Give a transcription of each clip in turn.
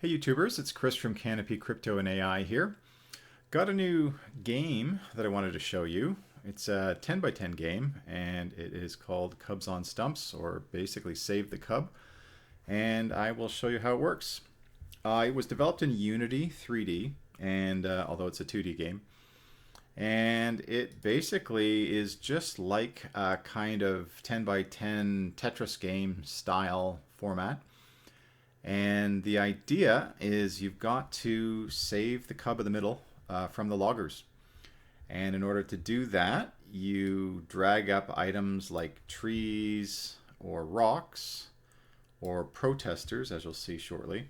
Hey YouTubers, it's Chris from Canopy Crypto and AI here. Got a new game that I wanted to show you. It's a 10 by 10 game and it is called Cubs on Stumps, or basically Save the Cub. And I will show you how it works. It was developed in Unity 3D, and although it's a 2D game. And it basically is just like a kind of 10 by 10 Tetris game style format. And the idea is you've got to save the cub in the middle from the loggers. And in order to do that, you drag up items like trees or rocks or protestors, as you'll see shortly,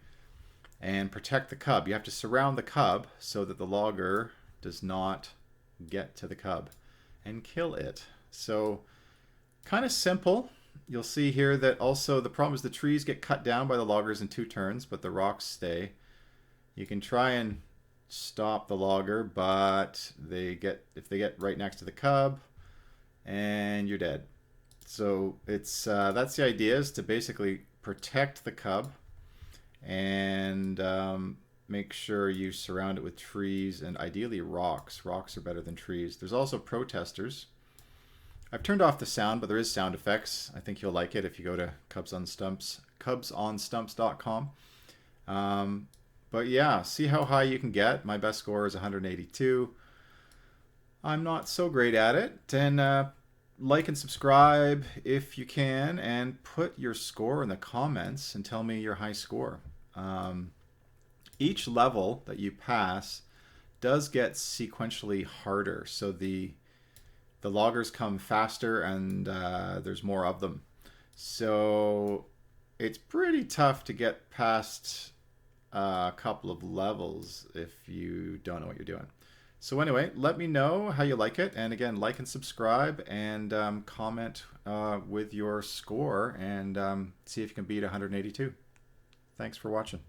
and protect the cub. You have to surround the cub so that the logger does not get to the cub and kill it. So kind of simple. You'll see here that also the problem is the trees get cut down by the loggers in 2 turns, but the rocks stay. You can try and stop the logger, but if they get right next to the cub, and you're dead. So it's that's the idea, is to basically protect the cub and make sure you surround it with trees and ideally rocks. Rocks are better than trees. There's also protestors. I've turned off the sound, but there is sound effects. I think you'll like it if you go to cubsonstumps.com. But yeah, see how high you can get. My best score is 182. I'm not so great at it. And like and subscribe if you can, and put your score in the comments and tell me your high score. Each level that you pass does get sequentially harder. So the loggers come faster and there's more of them. So it's pretty tough to get past a couple of levels if you don't know what you're doing. So anyway, let me know how you like it. And again, like and subscribe, and comment with your score, and see if you can beat 182. Thanks for watching.